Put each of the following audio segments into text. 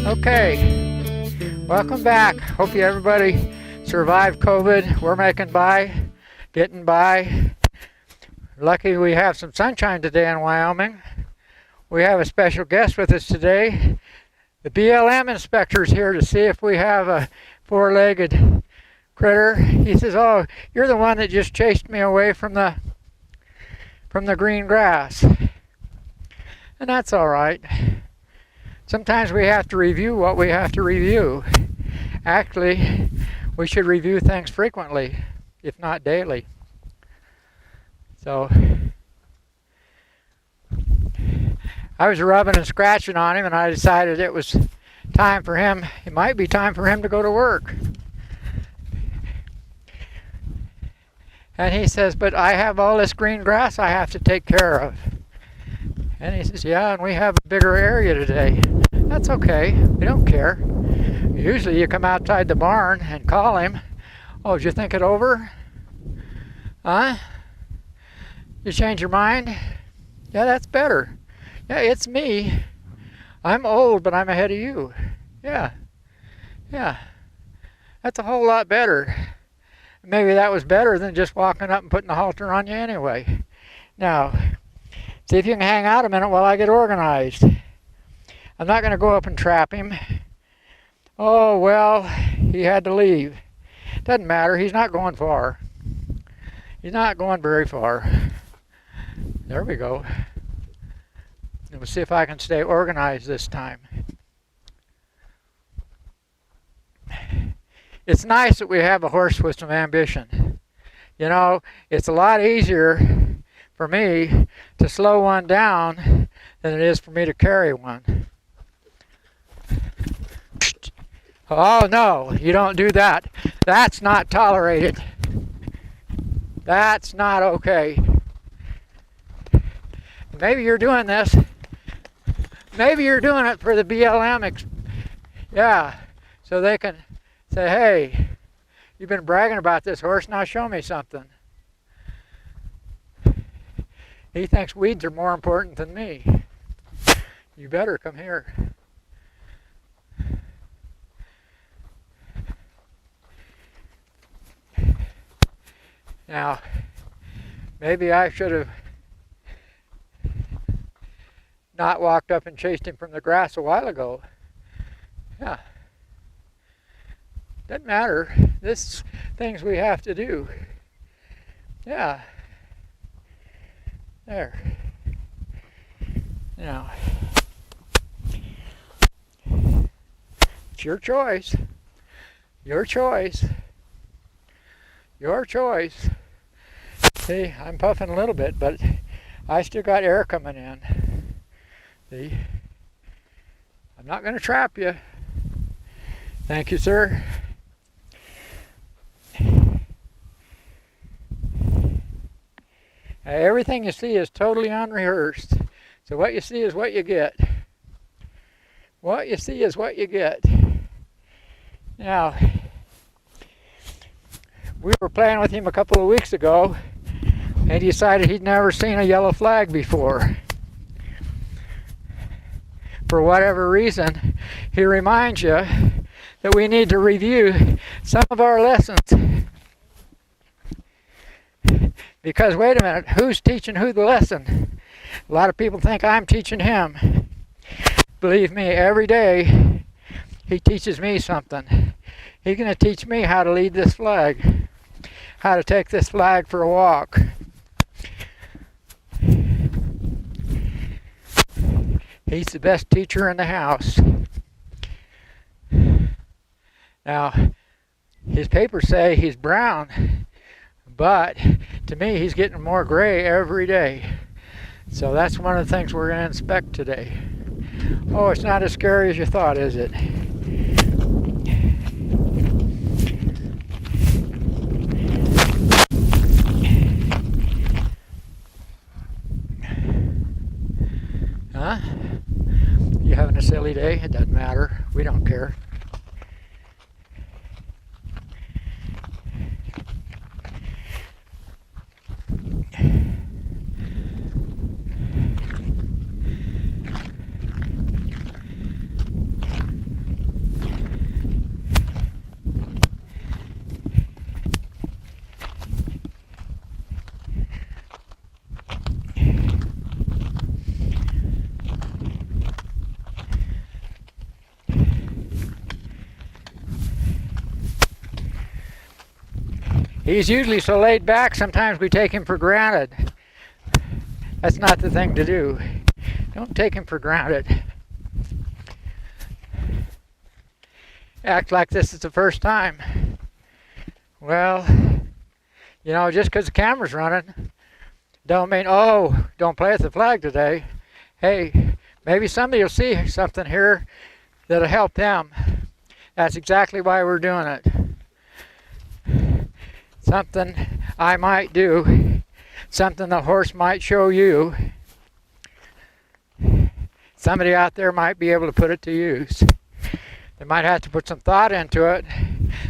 Okay, welcome back. Hope everybody survived COVID. We're getting by. Lucky we have some sunshine today in Wyoming. We have a special guest with us today. The BLM inspector's here to see if we have a four-legged critter. He says, "Oh, you're the one that just chased me away from the green grass." And that's all right. Sometimes we have to review what we have to review. Actually, we should review things frequently, if not daily. So I was rubbing and scratching on him, and I decided it was time for him. It might be time for him to go to work. And he says, "But I have all this green grass I have to take care of." And he says, "Yeah, and we have a bigger area today." That's okay. We don't care. Usually you come outside the barn and call him. "Oh, did you think it over? Huh? You change your mind?" "Yeah, that's better." "Yeah, it's me. I'm old, but I'm ahead of you." Yeah. That's a whole lot better. Maybe that was better than just walking up and putting the halter on you anyway. Now, see if you can hang out a minute while I get organized. I'm not going to go up and trap him. "Oh, well, he had to leave." Doesn't matter. He's not going far. He's not going very far. There we go. And we'll see if I can stay organized this time. It's nice that we have a horse with some ambition. You know, it's a lot easier for me to slow one down than it is for me to carry one. Oh no, you don't do that. That's not tolerated. That's not okay. Maybe you're doing this. Maybe you're doing it for the BLM. Yeah, so they can say, "Hey, you've been bragging about this horse, now show me something." He thinks weeds are more important than me. You better come here. Now, maybe I should have not walked up and chased him from the grass a while ago. Yeah. Doesn't matter. This is things we have to do. Yeah. There. Now, it's your choice. Your choice. Your choice. See, I'm puffing a little bit, but I still got air coming in. See? I'm not going to trap you. Thank you, sir. Everything you see is totally unrehearsed. So what you see is what you get. What you see is what you get. Now, we were playing with him a couple of weeks ago, and he decided he'd never seen a yellow flag before. For whatever reason, he reminds you that we need to review some of our lessons. Because wait a minute, who's teaching who the lesson? A lot of people think I'm teaching him. Believe me, every day he teaches me something. He's going to teach me how to lead this flag, how to take this flag for a walk. He's the best teacher in the house. Now, his papers say he's brown, but to me he's getting more gray every day. So that's one of the things we're going to inspect today. Oh, it's not as scary as you thought, is it? Huh? You having a silly day? It doesn't matter. We don't care. He's usually so laid back, sometimes we take him for granted. That's not the thing to do. Don't take him for granted. Act like this is the first time. Well, you know, just because the camera's running, don't mean, oh, don't play with the flag today. Hey, maybe somebody will see something here that'll help them. That's exactly why we're doing it. Something I might do, something the horse might show you. Somebody out there might be able to put it to use. They might have to put some thought into it,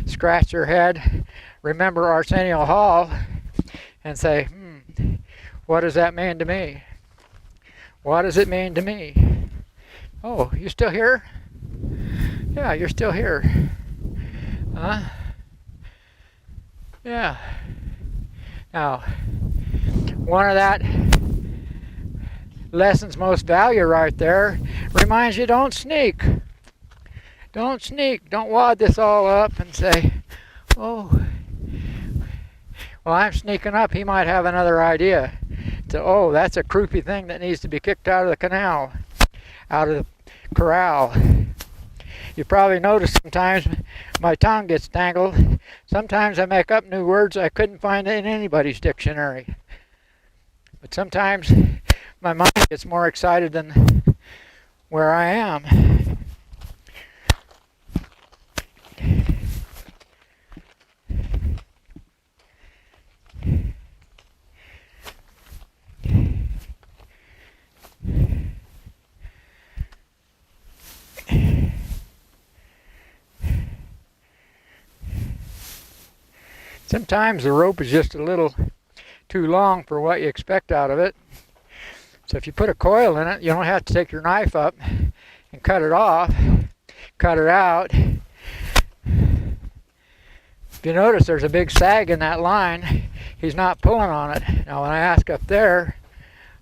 scratch their head, remember Arsenio Hall, and say, what does that mean to me? What does it mean to me? Oh, you still here? Yeah, you're still here. Huh? Yeah. Now, one of that lesson's most value right there reminds you, don't sneak. Don't sneak. Don't wad this all up and say, oh, well, I'm sneaking up. He might have another idea. So, oh, that's a croupy thing that needs to be kicked out of the canal, out of the corral. You probably notice sometimes my tongue gets tangled. Sometimes I make up new words I couldn't find in anybody's dictionary. But sometimes my mind gets more excited than where I am. Sometimes the rope is just a little too long for what you expect out of it. So if you put a coil in it, you don't have to take your knife up and cut it off, cut it out. If you notice, there's a big sag in that line. He's not pulling on it. Now when I ask up there,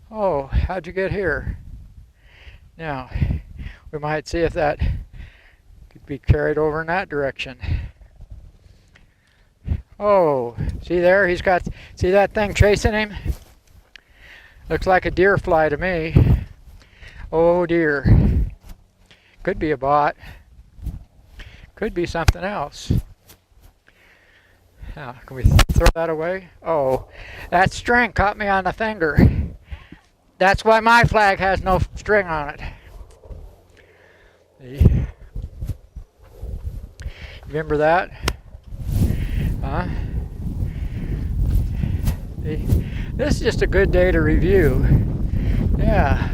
oh, how'd you get here? Now, we might see if that could be carried over in that direction. Oh, see there? He's got, see that thing chasing him? Looks like a deer fly to me. Oh dear. Could be a bot. Could be something else. Now, can we throw that away? Oh, that string caught me on the finger. That's why my flag has no string on it. See? Remember that? Huh? See? This is just a good day to review. Yeah.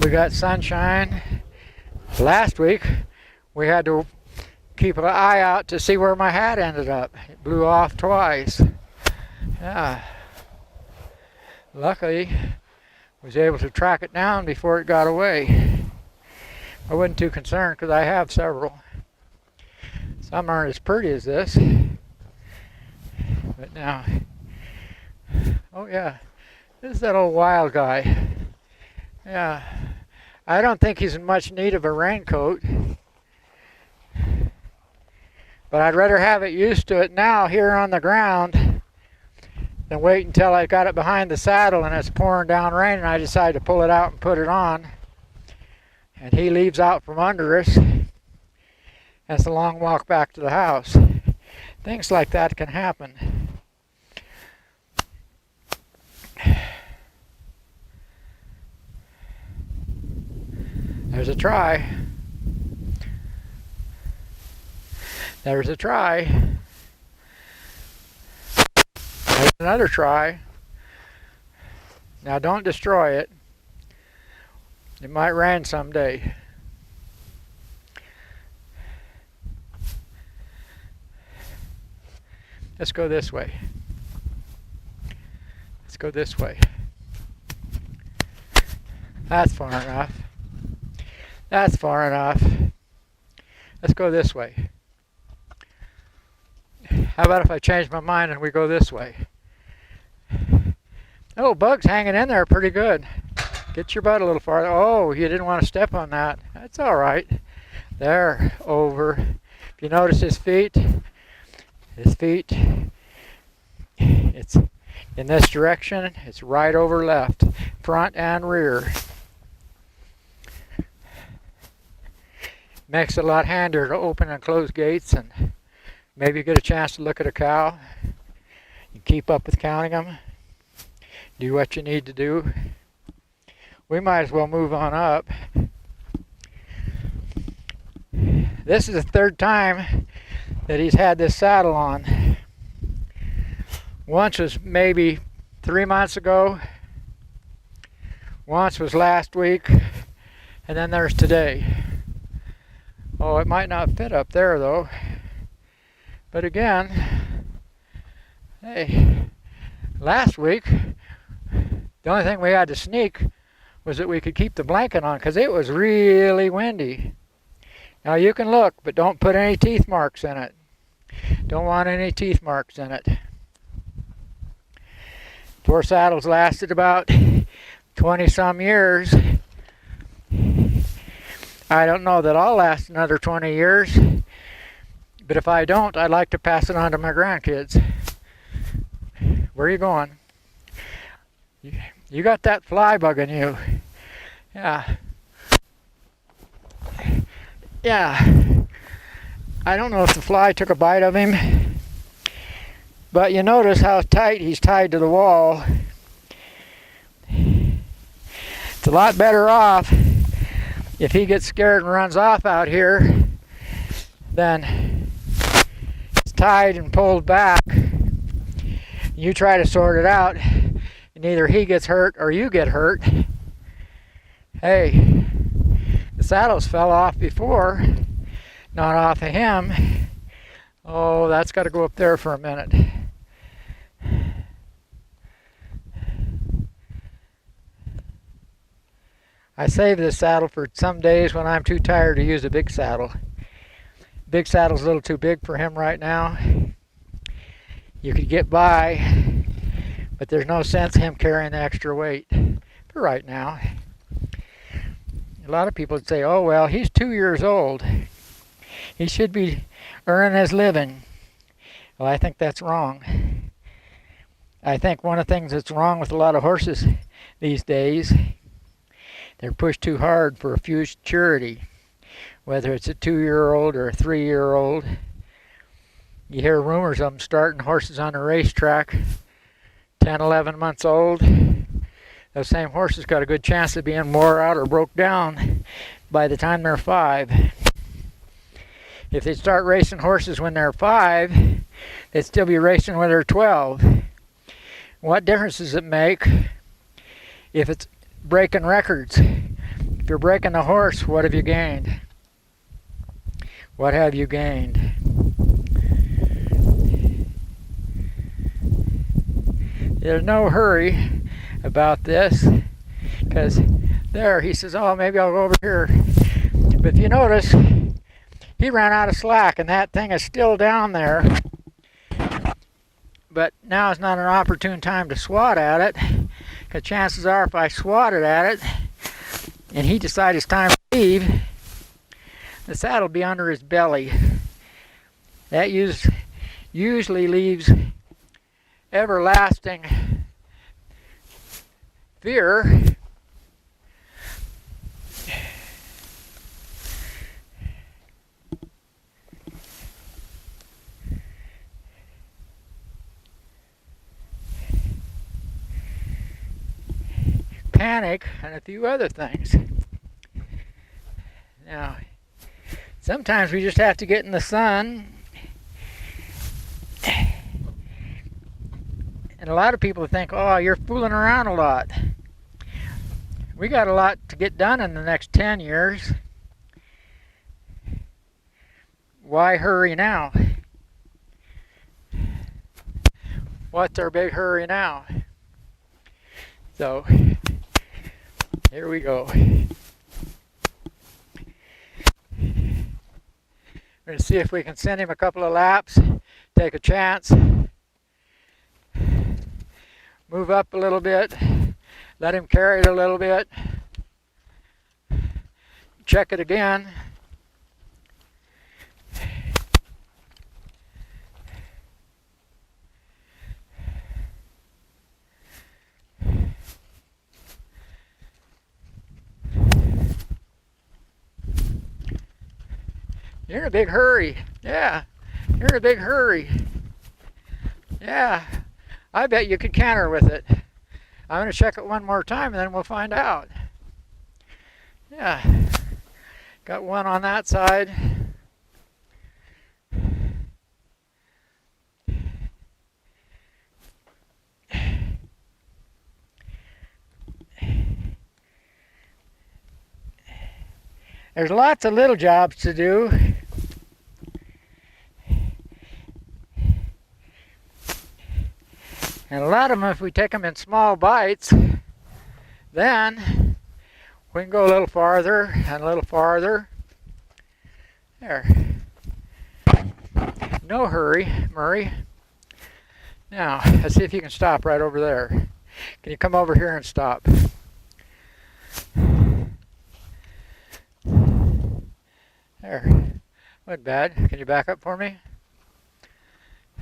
We got sunshine. Last week, we had to keep an eye out to see where my hat ended up. It blew off twice. Yeah. Luckily, I was able to track it down before it got away. I wasn't too concerned because I have several. Some aren't as pretty as this. But now, oh yeah, this is that old wild guy. Yeah, I don't think he's in much need of a raincoat. But I'd rather have it used to it now here on the ground than wait until I got it behind the saddle and it's pouring down rain and I decide to pull it out and put it on. And he leaves out from under us. That's a long walk back to the house. Things like that can happen. There's a try. There's a try. There's another try. Now don't destroy it. It might rain someday. Let's go this way. Let's go this way. That's far enough. That's far enough. Let's go this way. How about if I change my mind and we go this way? Oh, bug's hanging in there pretty good. Get your butt a little farther. Oh, you didn't want to step on that. That's all right. There, over. If you notice his feet, His feet, it's in this direction, it's right over left, front and rear. Makes it a lot handier to open and close gates and maybe get a chance to look at a cow. You keep up with counting them. Do what you need to do. We might as well move on up. This is the third time that he's had this saddle on. Once was maybe 3 months ago. Once was last week. And then there's today. Oh, it might not fit up there though. But again, hey, last week, the only thing we had to sneak was that we could keep the blanket on because it was really windy. Now you can look, but don't put any teeth marks in it. Don't want any teeth marks in it. Poor saddles lasted about 20 some years. I don't know that I'll last another 20 years, but if I don't, I'd like to pass it on to my grandkids. Where are you going? You got that fly bugging you. Yeah. Yeah. I don't know if the fly took a bite of him, but you notice how tight he's tied to the wall. It's a lot better off if he gets scared and runs off out here than it's tied and pulled back. You try to sort it out, and either he gets hurt or you get hurt. Hey, the saddles fell off before, not off of him. Oh, that's got to go up there for a minute. I save this saddle for some days when I'm too tired to use a big saddle. Big saddle's a little too big for him right now. You could get by, but there's no sense him carrying the extra weight for right now. A lot of people would say, oh well, he's 2 years old. He should be earning his living. Well, I think that's wrong. I think one of the things that's wrong with a lot of horses these days, they're pushed too hard for a futurity, whether it's a 2-year-old or a 3-year-old. You hear rumors of them starting horses on a racetrack 10, 11 months old. Those same horses got a good chance of being wore out or broke down by the time they're 5. If they start racing horses when they're 5, they'd still be racing when they're 12. What difference does it make if it's breaking records? If you're breaking the horse, what have you gained? What have you gained? There's no hurry about this, because there he says, oh, maybe I'll go over here. But if you notice, he ran out of slack and that thing is still down there. But now is not an opportune time to swat at it, because chances are if I swatted at it and he decides it's time to leave, the saddle will be under his belly. That usually leaves everlasting fear. Panic and a few other things. Now, sometimes we just have to get in the sun. And a lot of people think, oh, you're fooling around a lot. We got a lot to get done in the next 10 years. Why hurry now? What's our big hurry now? So, here we go. We're going to see if we can send him a couple of laps, take a chance. Move up a little bit, let him carry it a little bit, check it again. You're in a big hurry. Yeah, you're in a big hurry. Yeah, I bet you could canter with it. I'm going to check it one more time and then we'll find out. Yeah, got one on that side. There's lots of little jobs to do. And a lot of them, if we take them in small bites, then we can go a little farther and a little farther. There. No hurry, Murray. Now, let's see if you can stop right over there. Can you come over here and stop? There. Wasn't bad. Can you back up for me?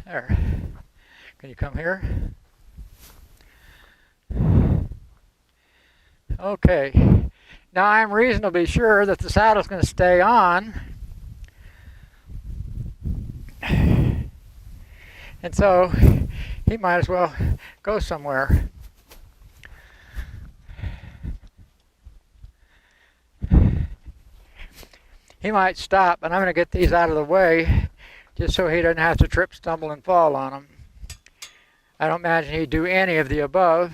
There. Can you come here? Okay. Now I'm reasonably sure that the saddle's going to stay on. And so he might as well go somewhere. He might stop, and I'm going to get these out of the way just so he doesn't have to trip, stumble, and fall on them. I don't imagine he'd do any of the above.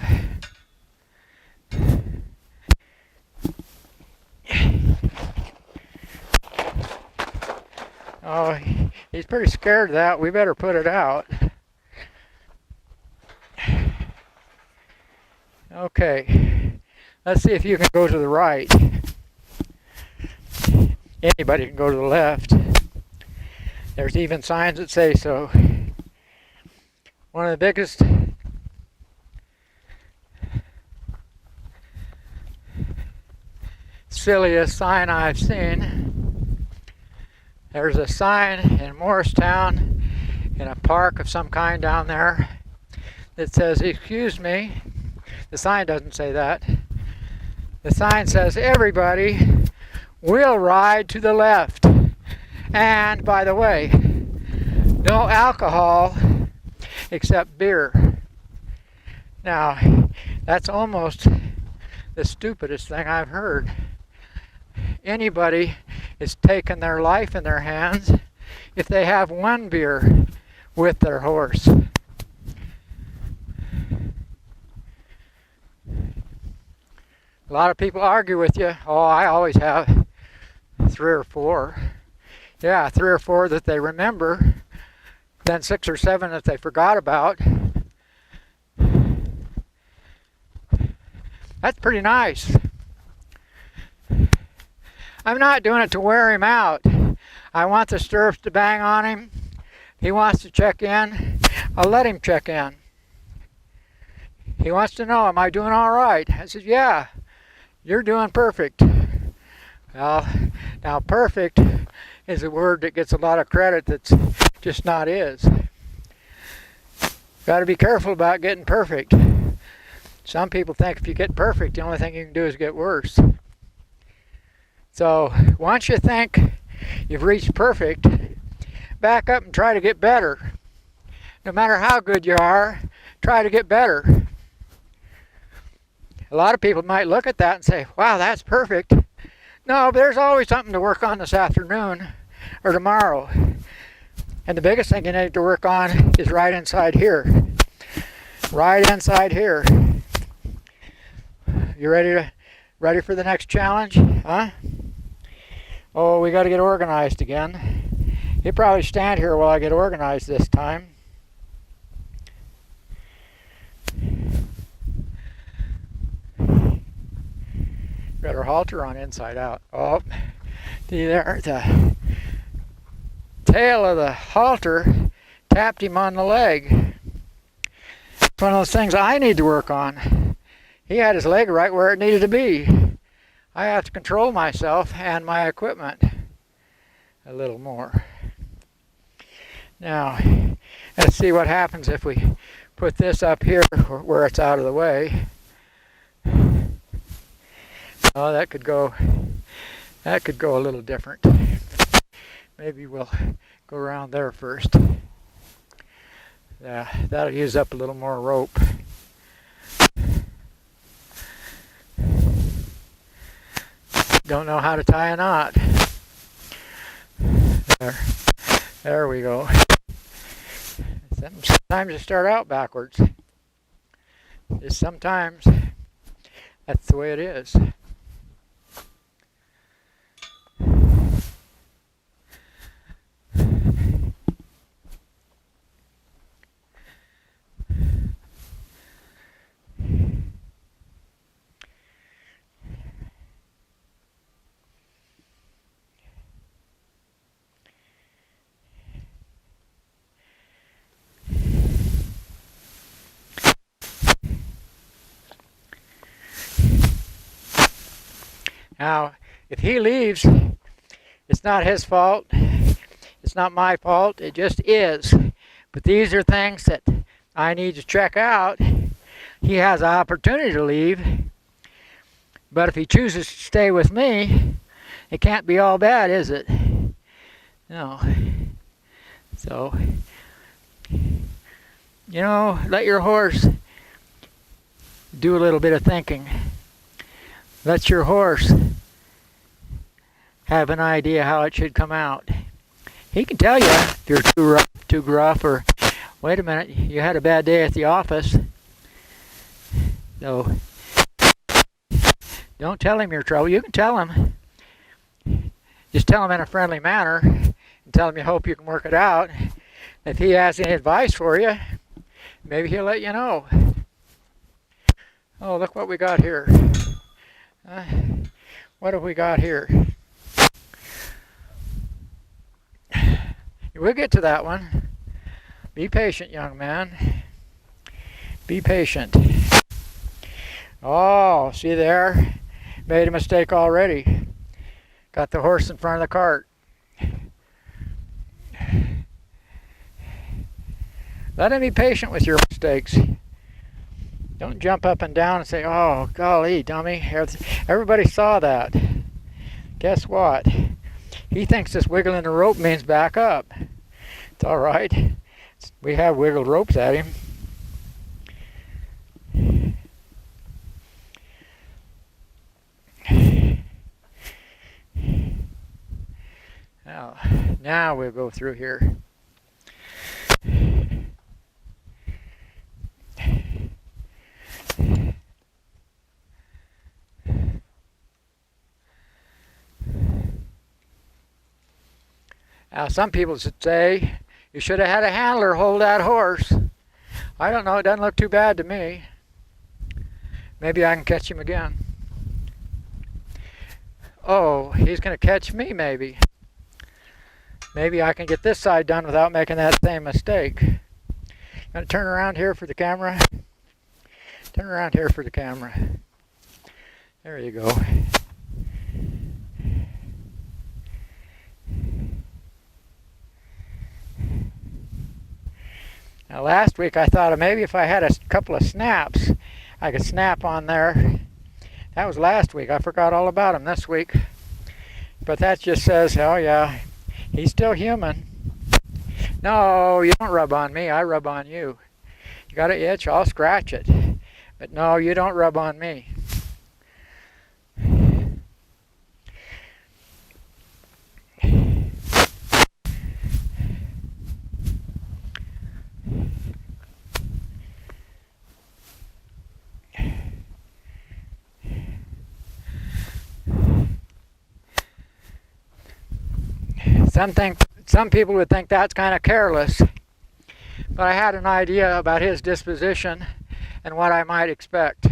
Oh, he's pretty scared of that. We better put it out. Okay, let's see if you can go to the right. Anybody can go to the left. There's even signs that say so. One of the biggest silliest sign I've seen. There's a sign in Morristown in a park of some kind down there that says, "Excuse me." The sign doesn't say that. The sign says, "Everybody will ride to the left." And by the way, no alcohol except beer. Now, that's almost the stupidest thing I've heard. Anybody is taking their life in their hands if they have one beer with their horse. A lot of people argue with you. Oh, I always have 3 or 4. Yeah, 3 or 4 that they remember, then 6 or 7 that they forgot about. That's pretty nice. I'm not doing it to wear him out. I want the stirrups to bang on him. He wants to check in. I'll let him check in. He wants to know, am I doing all right? I said, yeah, you're doing perfect. Well, now perfect is a word that gets a lot of credit that's just not is. Got to be careful about getting perfect. Some people think if you get perfect, the only thing you can do is get worse. So once you think you've reached perfect, back up and try to get better. No matter how good you are, try to get better. A lot of people might look at that and say, wow, that's perfect. No, but there's always something to work on this afternoon or tomorrow. And the biggest thing you need to work on is right inside here. Right inside here. You ready for the next challenge? Huh? Oh, we got to get organized again. You probably stand here while I get organized this time. Got our halter on inside out. Oh, see there, the tail of the halter tapped him on the leg. It's one of those things I need to work on. He had his leg right where it needed to be. I have to control myself and my equipment a little more. Now, let's see what happens if we put this up here where it's out of the way. Oh, that could go a little different. Maybe we'll go around there first. Yeah, that'll use up a little more rope. Don't know how to tie a knot. There we go. Sometimes you start out backwards. Just sometimes that's the way it is. Now, if he leaves, it's not his fault. It's not my fault. It just is. But these are things that I need to check out. He has an opportunity to leave. But if he chooses to stay with me, it can't be all bad, is it? No. So, let your horse do a little bit of thinking. Let your horse have an idea how it should come out. He can tell you if you're too gruff, or wait a minute, you had a bad day at the office. So don't tell him you're trouble. You can tell him. Just tell him in a friendly manner and tell him you hope you can work it out. If he has any advice for you, maybe he'll let you know. Oh, look what we got here. What have we got here? We'll get to that one. Be patient, young man. Be patient. Oh, see there? Made a mistake already. Got the horse in front of the cart. Let him be patient with your mistakes. Don't jump up and down and say, oh, golly, dummy. Everybody saw that. Guess what? He thinks this wiggling the rope means back up. It's all right. We have wiggled ropes at him. Now we'll go through here. Now, some people should say, you should have had a handler hold that horse. I don't know, it doesn't look too bad to me. Maybe I can catch him again. Oh, he's going to catch me maybe. Maybe I can get this side done without making that same mistake. I'm going to turn around here for the camera. Turn around here for the camera. There you go. Now last week I thought maybe if I had a couple of snaps, I could snap on there. That was last week. I forgot all about him this week. But that just says, oh yeah, he's still human. No, you don't rub on me, I rub on you. You got an itch, I'll scratch it. But no, you don't rub on me. Some people would think that's kind of careless, but I had an idea about his disposition and what I might expect.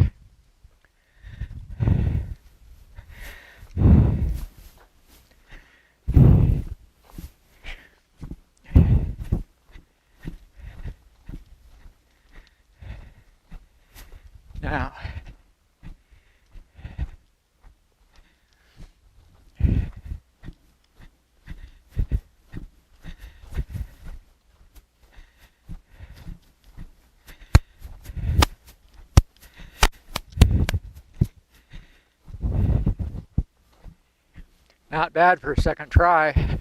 Now, not bad for a second try.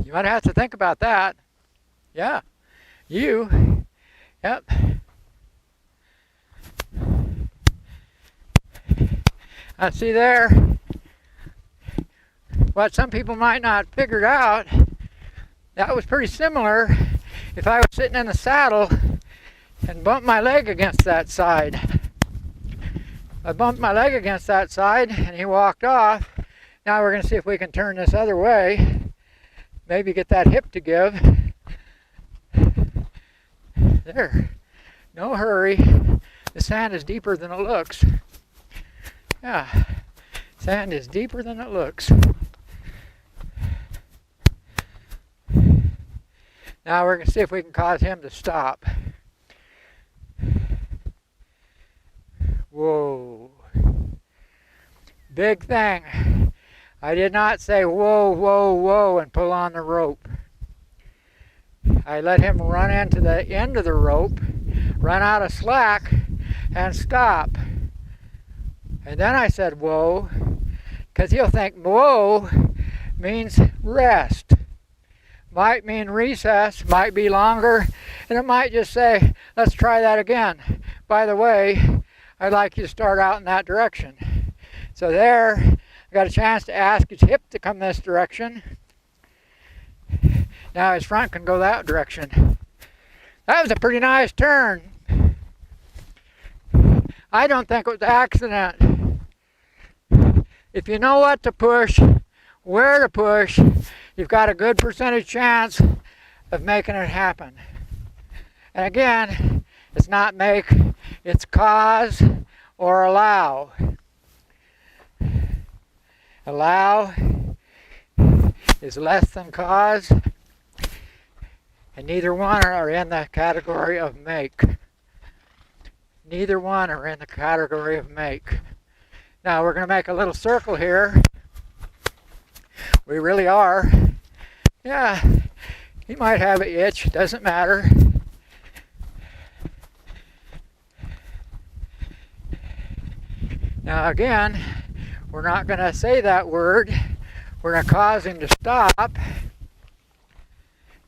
You might have to think about that. Yeah, you. Yep. I see there what some people might not figured out. That was pretty similar if I was sitting in the saddle and bumped my leg against that side. I bumped my leg against that side and he walked off. Now we're going to see if we can turn this other way. Maybe get that hip to give. There. No hurry. The sand is deeper than it looks. Yeah. Sand is deeper than it looks. Now we're going to see if we can cause him to stop. Whoa. Big thing. I did not say whoa, whoa, whoa and pull on the rope. I let him run into the end of the rope, run out of slack, and stop. And then I said whoa, because he'll think whoa means rest. Might mean recess, might be longer, and it might just say, let's try that again. By the way, I'd like you to start out in that direction. So there, I got a chance to ask his hip to come this direction. Now his front can go that direction. That was a pretty nice turn. I don't think it was an accident. If you know what to push, where to push, you've got a good percentage chance of making it happen. And again, it's not make, it's cause or allow. Allow is less than cause, and neither one are in the category of make. Neither one are in the category of make. Now we're going to make a little circle here. We really are. Yeah, he might have an itch, doesn't matter. Now again, we're not going to say that word. We're going to cause him to stop.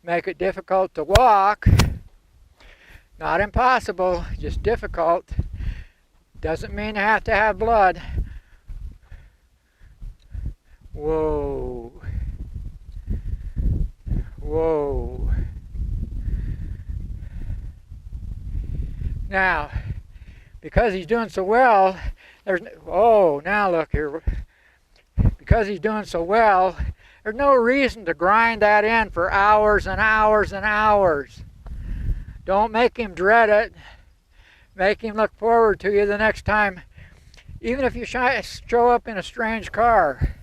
Make it difficult to walk. Not impossible, just difficult. Doesn't mean you have to have blood. Whoa. Whoa. Now, because he's doing so well, now look here. Because he's doing so well, there's no reason to grind that in for hours and hours and hours. Don't make him dread it. Make him look forward to you the next time. Even if you show up in a strange car.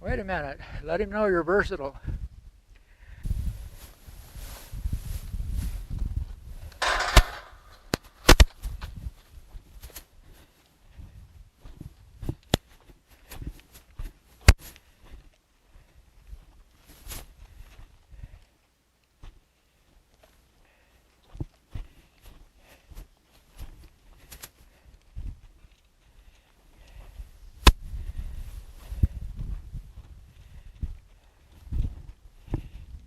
Wait a minute. Let him know you're versatile.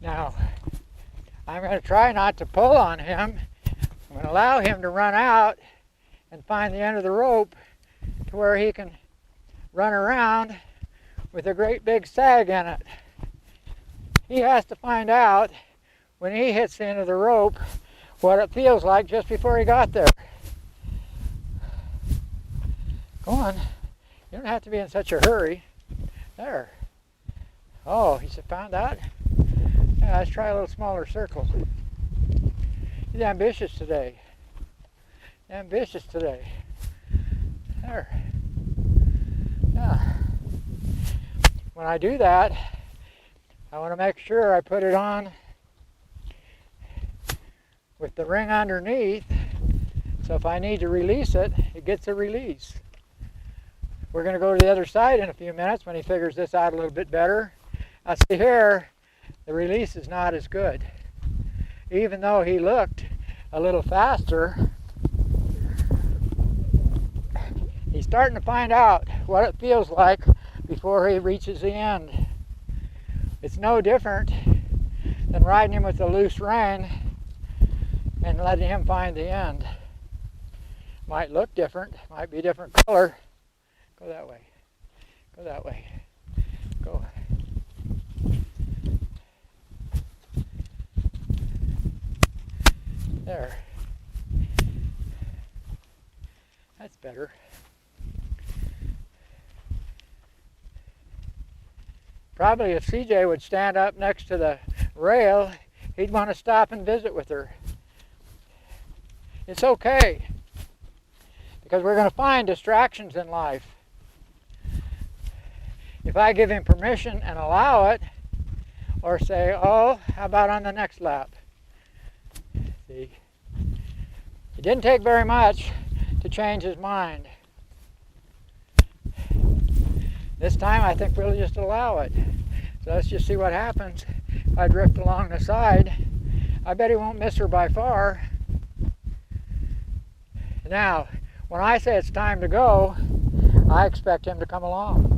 Now, I'm going to try not to pull on him. I'm going to allow him to run out and find the end of the rope to where he can run around with a great big sag in it. He has to find out when he hits the end of the rope what it feels like just before he got there. Go on. You don't have to be in such a hurry. There. Oh, he's found out? Yeah, let's try a little smaller circle. He's ambitious today. Ambitious today. There. Yeah. When I do that, I want to make sure I put it on with the ring underneath, so if I need to release it, it gets a release. We're going to go to the other side in a few minutes when he figures this out a little bit better. I see here, the release is not as good. Even though he looked a little faster, he's starting to find out what it feels like before he reaches the end. It's no different than riding him with a loose rein and letting him find the end. Might look different, might be a different color. Go that way. Go that way. Go. There. That's better. Probably if CJ would stand up next to the rail, he'd want to stop and visit with her. It's okay, because we're going to find distractions in life. If I give him permission and allow it, or say, oh, how about on the next lap? See, it didn't take very much to change his mind. This time I think we'll just allow it. So let's just see what happens. If I drift along the side, I bet he won't miss her by far. Now, when I say it's time to go, I expect him to come along.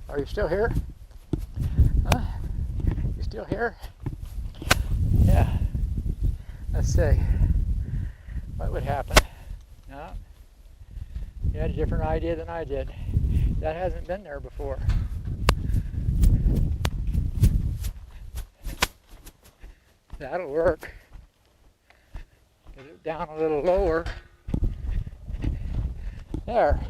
Are you still here? Huh? You still here? Yeah. Let's see. What would happen? No. You had a different idea than I did. That hasn't been there before. That'll work. Get it down a little lower. There.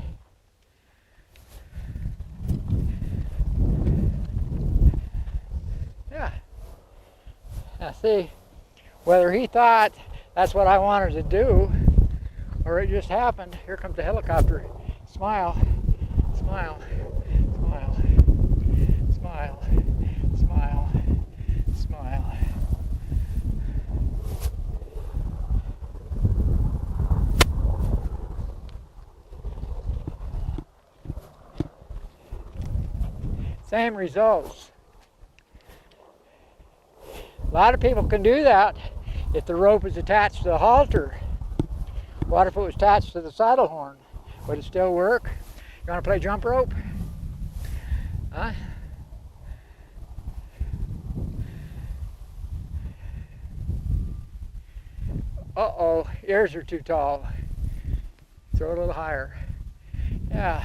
Yeah. Now see, whether he thought that's what I wanted to do, or it just happened. Here comes the helicopter. Smile, smile, smile, smile, smile, smile. Same results. A lot of people can do that if the rope is attached to the halter. What if it was attached to the saddle horn? Would it still work? You want to play jump rope? Huh? Uh-oh, ears are too tall. Throw it a little higher. Yeah.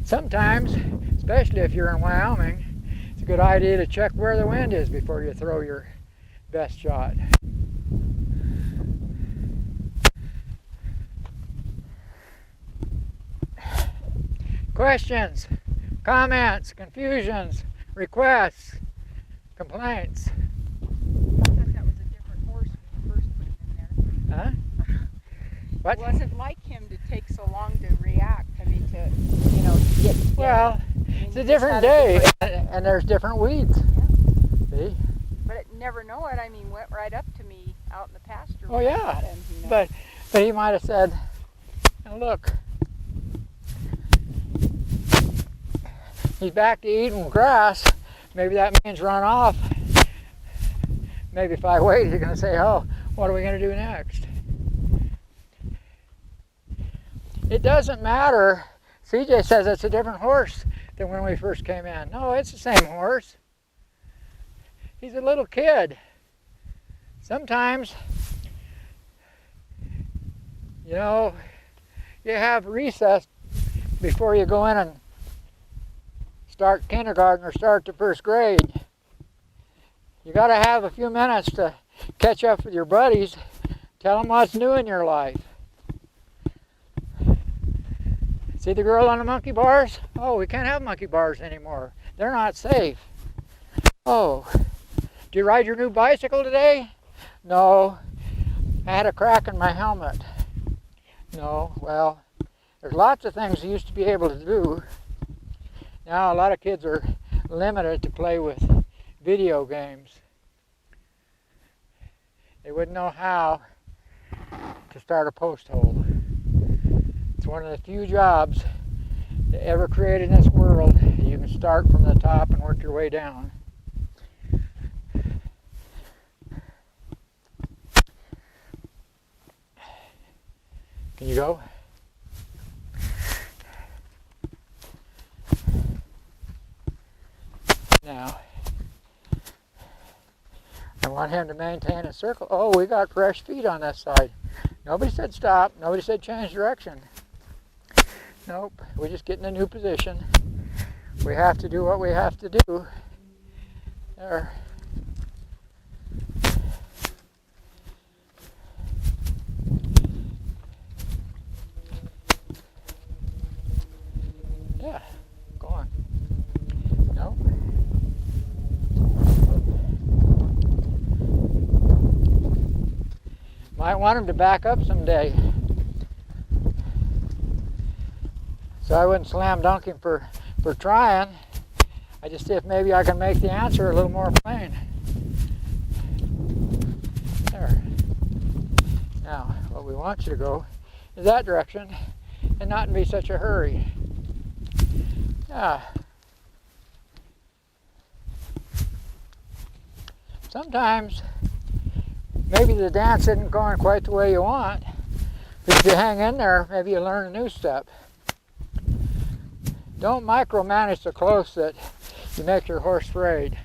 Sometimes, especially if you're in Wyoming, it's a good idea to check where the wind is before you throw your best shot. Questions, comments, confusions, requests, complaints. I thought that was a different horse when you first put him in there. Huh? What? It wasn't like him to take so long to react. I mean, to, get. Well, it's a different day, and there's different weeds. Yeah. See? But it never know it. I mean, went right up to me out in the pasture. Oh yeah. Him, But he might have said, "Now look, he's back to eating grass. Maybe that means run off. Maybe if I wait, he's going to say, oh, what are we going to do next?" It doesn't matter. CJ says it's a different horse than when we first came in. No, it's the same horse. He's a little kid. Sometimes, you have recess before you go in and start kindergarten or start the first grade. You got to have a few minutes to catch up with your buddies, tell them what's new in your life. See the girl on the monkey bars? Oh, we can't have monkey bars anymore. They're not safe. Oh, did you ride your new bicycle today? No, I had a crack in my helmet. No, well, there's lots of things you used to be able to do. Now a lot of kids are limited to play with video games. They wouldn't know how to start a post hole. It's one of the few jobs that ever created in this world. You can start from the top and work your way down. you go. Now, I want him to maintain a circle. Oh, we got fresh feet on this side. Nobody said stop. Nobody said change direction. Nope, we just get in a new position. We have to do what we have to do. There. Yeah, go on. Nope. Might want him to back up someday. So I wouldn't slam dunk him for trying. I just see if maybe I can make the answer a little more plain. There. Now, what we want you to go is that direction and not be such a hurry. Yeah. Sometimes maybe the dance isn't going quite the way you want, but if you hang in there, maybe you learn a new step. Don't micromanage so close that you make your horse afraid.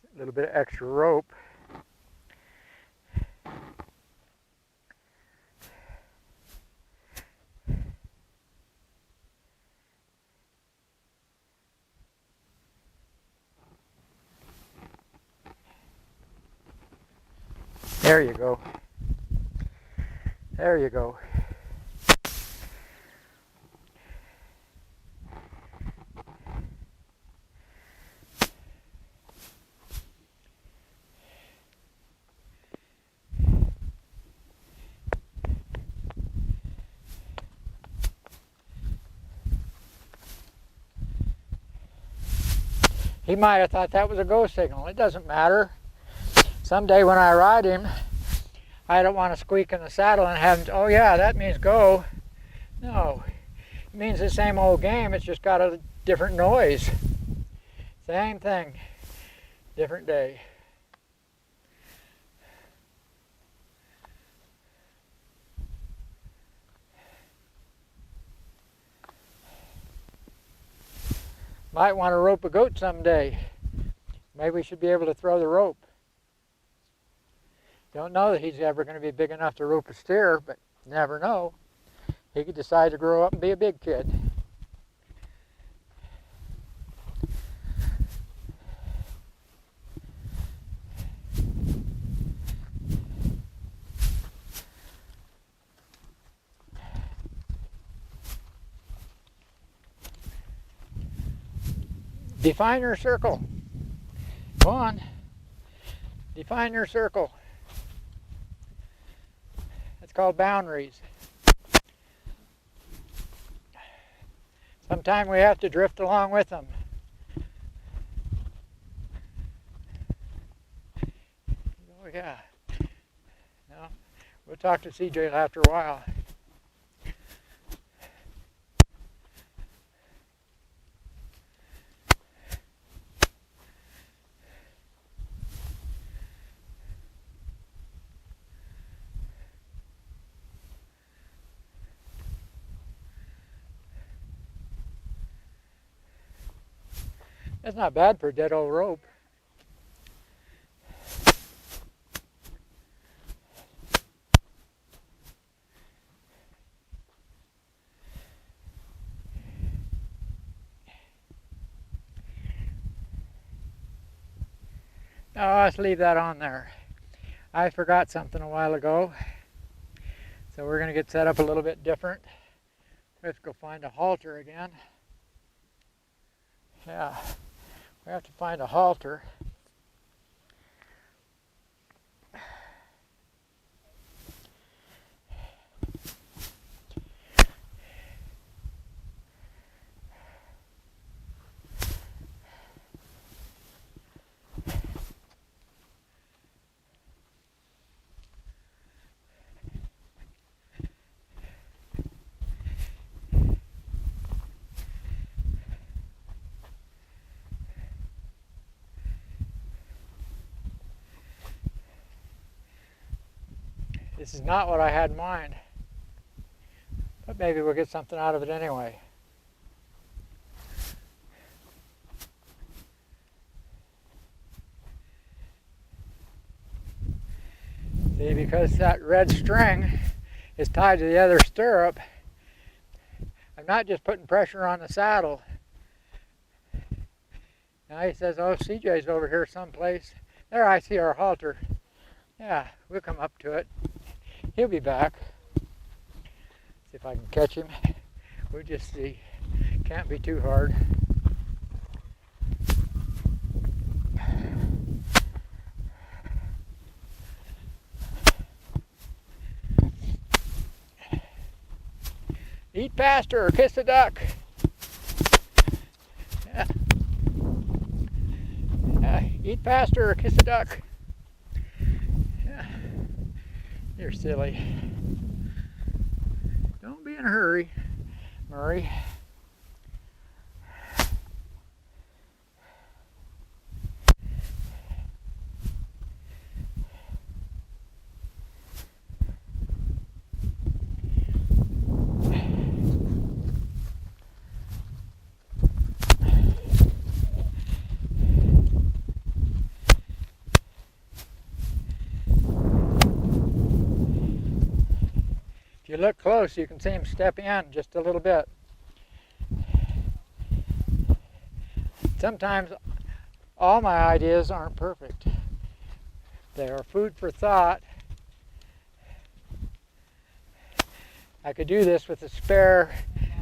A little bit of extra rope. There you go. There you go. He might have thought that was a go signal. It doesn't matter. Someday when I ride him, I don't want to squeak in the saddle and have him, oh yeah, that means go. No, it means the same old game. It's just got a different noise. Same thing, different day. Might want to rope a goat someday. Maybe we should be able to throw the rope. Don't know that he's ever going to be big enough to rope a steer, but never know. He could decide to grow up and be a big kid. Define your circle. Go on. Define your circle. That's called boundaries. Sometimes we have to drift along with them. Oh yeah. No, we'll talk to CJ after a while. That's not bad for a dead old rope. Oh, let's leave that on there. I forgot something a while ago. So we're going to get set up a little bit different. Let's go find a halter again. Yeah, we have to find a halter. This is not what I had in mind. But maybe we'll get something out of it anyway. See, because that red string is tied to the other stirrup, I'm not just putting pressure on the saddle. Now he says, oh, CJ's over here someplace. There, I see our halter. Yeah, we'll come up to it. He'll be back. See if I can catch him. We'll just see. Can't be too hard. Eat faster or kiss a duck. Yeah. Eat faster or kiss a duck. Yeah. You're silly. Don't be in a hurry, Murray. If you look close, you can see him step in just a little bit. Sometimes all my ideas aren't perfect. They are food for thought. I could do this with a spare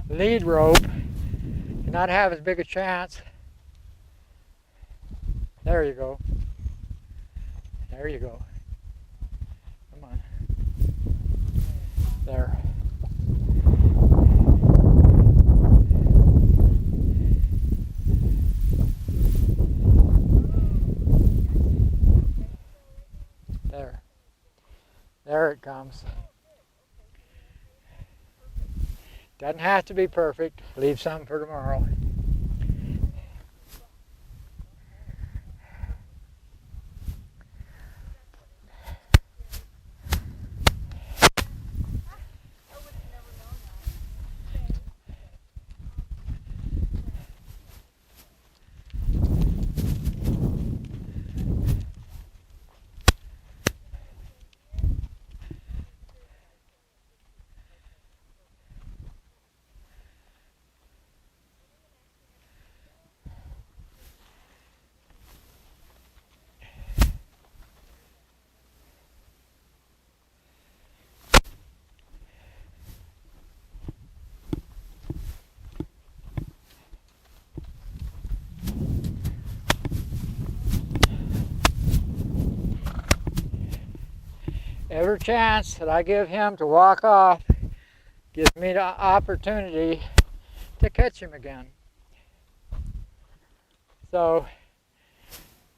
lead rope and not have as big a chance. There you go. There you go. Come on. There. There. There it comes. Doesn't have to be perfect. Leave some for tomorrow. Every chance that I give him to walk off gives me the opportunity to catch him again. So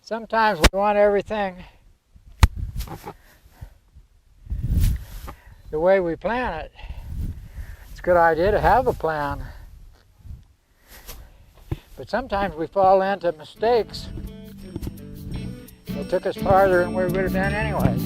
sometimes we want everything the way we plan it. It's a good idea to have a plan. But sometimes we fall into mistakes that took us farther than we would have been anyway.